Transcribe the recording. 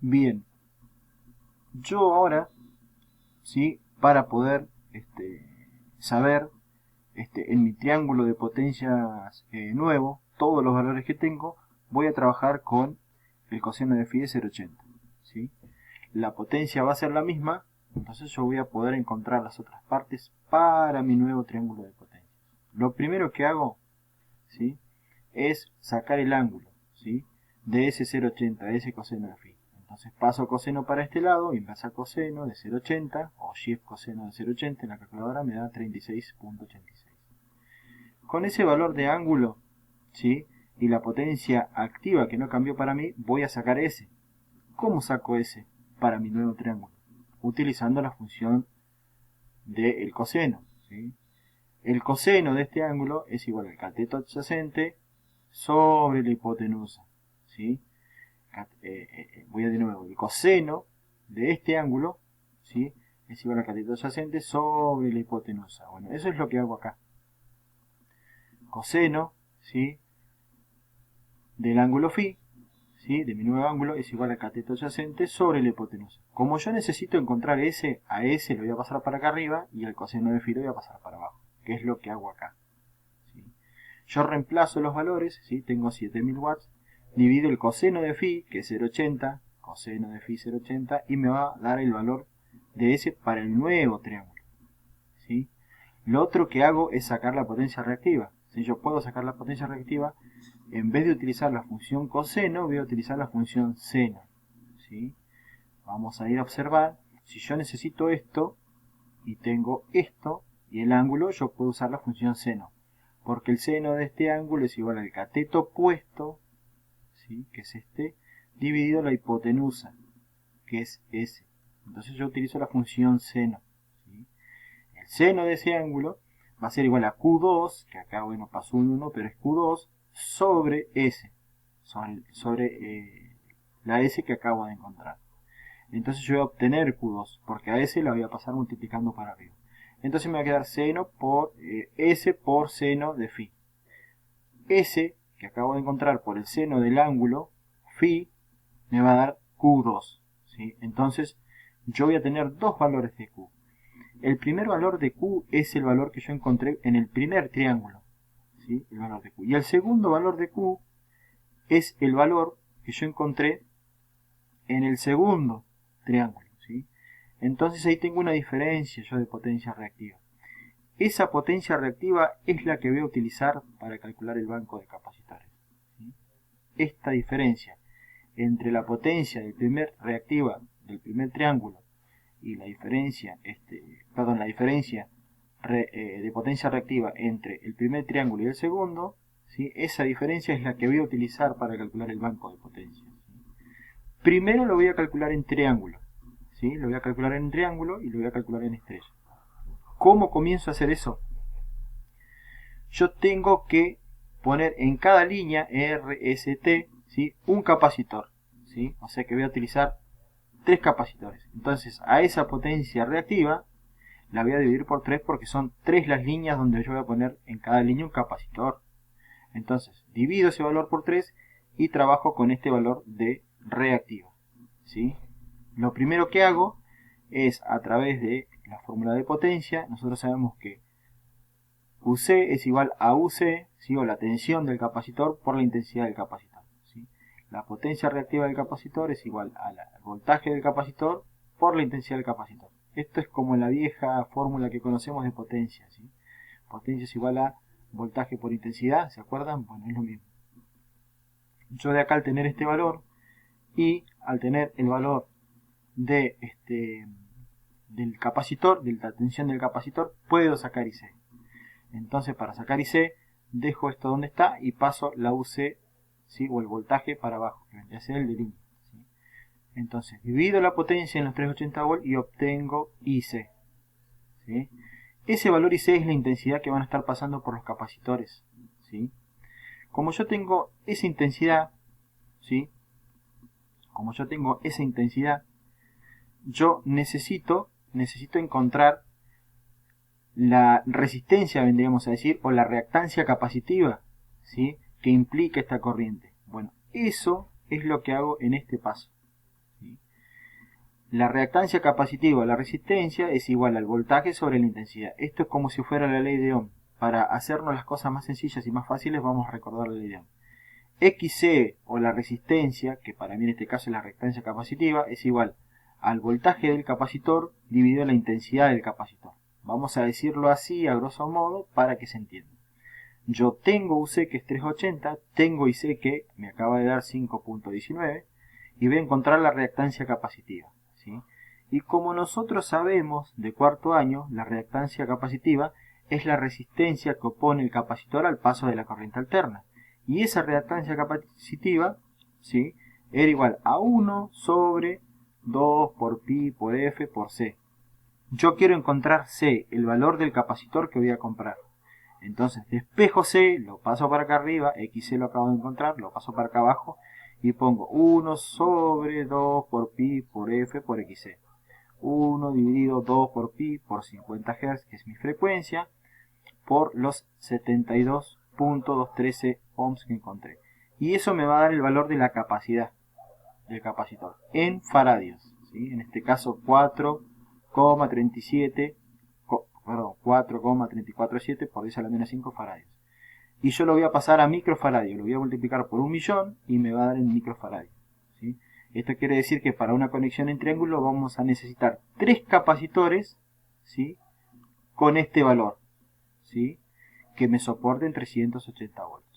Bien, yo ahora, ¿sí? Para poder saber en mi triángulo de potencias nuevo, todos los valores que tengo, voy a trabajar con el coseno de phi de 0,80. ¿Sí? La potencia va a ser la misma, entonces yo voy a poder encontrar las otras partes para mi nuevo triángulo de potencias. Lo primero que hago, ¿sí? Es sacar el ángulo, ¿sí? De ese 0,80, de ese coseno de phi. Entonces paso coseno para este lado, inversa coseno de 0,80, o shift coseno de 0,80 en la calculadora me da 36,86. Con ese valor de ángulo, ¿sí? Y la potencia activa que no cambió para mí, voy a sacar S. ¿Cómo saco S para mi nuevo triángulo? Utilizando la función del coseno, ¿sí? El coseno de este ángulo es igual al cateto adyacente sobre la hipotenusa, ¿sí? Voy a de nuevo, el coseno de este ángulo, ¿sí? Es igual al cateto adyacente sobre la hipotenusa. Bueno, eso es lo que hago acá. Coseno, ¿sí? Del ángulo phi, ¿sí? De mi nuevo ángulo es igual al cateto adyacente sobre la hipotenusa. Como yo necesito encontrar S, a S lo voy a pasar para acá arriba y al coseno de phi lo voy a pasar para abajo, que es lo que hago acá. ¿Sí? Yo reemplazo los valores, ¿sí? Tengo 7000 watts, divido el coseno de phi, que es 0,80, coseno de phi 0,80, y me va a dar el valor de S para el nuevo triángulo. ¿Sí? Lo otro que hago es sacar la potencia reactiva. Si yo puedo sacar la potencia reactiva, en vez de utilizar la función coseno, voy a utilizar la función seno. ¿Sí? Vamos a ir a observar, si yo necesito esto, y tengo esto, y el ángulo, yo puedo usar la función seno. Porque el seno de este ángulo es igual al cateto opuesto, ¿sí? Que es este, dividido la hipotenusa, que es S. Entonces yo utilizo la función seno. ¿Sí? El seno de ese ángulo va a ser igual a Q2, que acá bueno pasó un 1, pero es Q2, sobre S, sobre la S que acabo de encontrar. Entonces yo voy a obtener Q2, porque a S la voy a pasar multiplicando para arriba. Entonces me va a quedar seno por S por seno de phi. S, que acabo de encontrar por el seno del ángulo, phi, me va a dar Q2. ¿Sí? Entonces yo voy a tener dos valores de Q. El primer valor de Q es el valor que yo encontré en el primer triángulo, ¿sí? El valor de Q. Y el segundo valor de Q es el valor que yo encontré en el segundo triángulo, ¿sí? Entonces ahí tengo una diferencia yo de potencia reactiva. Esa potencia reactiva es la que voy a utilizar para calcular el banco de capacitores, ¿sí? Esta diferencia entre la potencia reactiva del primer triángulo y la diferencia, la diferencia de potencia reactiva entre el primer triángulo y el segundo, ¿sí? Esa diferencia es la que voy a utilizar para calcular el banco de potencia. ¿Sí? Primero lo voy a calcular en triángulo, ¿sí? Lo voy a calcular en triángulo y lo voy a calcular en estrella. ¿Cómo comienzo a hacer eso? Yo tengo que poner en cada línea RST, ¿sí? Un capacitor, ¿sí? O sea que voy a utilizar tres capacitores. Entonces a esa potencia reactiva la voy a dividir por 3 porque son 3 las líneas donde yo voy a poner en cada línea un capacitor. Entonces divido ese valor por 3 y trabajo con este valor de reactiva, ¿sí? Lo primero que hago es a través de la fórmula de potencia, nosotros sabemos que UC es igual a UC, ¿sí? O la tensión del capacitor por la intensidad del capacitor, ¿sí? La potencia reactiva del capacitor es igual al voltaje del capacitor por la intensidad del capacitor. Esto es como la vieja fórmula que conocemos de potencia, ¿sí? Potencia es igual a voltaje por intensidad, ¿se acuerdan? Bueno, es lo mismo. Yo de acá al tener este valor y al tener el valor de del capacitor, de la tensión del capacitor, puedo sacar IC. Entonces para sacar IC dejo esto donde está y paso la UC, ¿sí? O el voltaje para abajo, que vendría a ser el de línea, ¿sí? Entonces divido la potencia en los 380 volts y obtengo IC, ¿sí? Ese valor IC es la intensidad que van a estar pasando por los capacitores, ¿sí? Como yo tengo esa intensidad, ¿sí? Como yo tengo esa intensidad, yo necesito encontrar la resistencia, vendríamos a decir, o la reactancia capacitiva, ¿sí? Que implica esta corriente. Bueno, eso es lo que hago en este paso, ¿sí? La reactancia capacitiva o la resistencia es igual al voltaje sobre la intensidad. Esto es como si fuera la ley de Ohm. Para hacernos las cosas más sencillas y más fáciles vamos a recordar la ley de Ohm. XC o la resistencia, que para mí en este caso es la reactancia capacitiva, es igual al voltaje del capacitor dividido la intensidad del capacitor. Vamos a decirlo así a grosso modo para que se entienda. Yo tengo UC que es 380, tengo IC que me acaba de dar 5.19 y voy a encontrar la reactancia capacitiva, ¿sí? Y como nosotros sabemos de cuarto año, la reactancia capacitiva es la resistencia que opone el capacitor al paso de la corriente alterna. Y esa reactancia capacitiva, ¿sí?, era igual a 1 sobre 2 por pi por F por C. Yo quiero encontrar C, el valor del capacitor que voy a comprar. Entonces despejo C, lo paso para acá arriba, XC lo acabo de encontrar, lo paso para acá abajo y pongo 1 sobre 2 por pi por F por XC. 1 dividido 2 por pi por 50 Hz, que es mi frecuencia, por los 72.213 ohms que encontré. Y eso me va a dar el valor de la capacidad del capacitor en faradios, ¿sí? En este caso 4,347 por 10 a la menos 5 faradios. Y yo lo voy a pasar a microfaradios, lo voy a multiplicar por 1.000.000 y me va a dar en microfaradios, ¿sí? Esto quiere decir que para una conexión en triángulo vamos a necesitar 3 capacitores, ¿sí?, con este valor, ¿sí?, que me soporten 380 volts.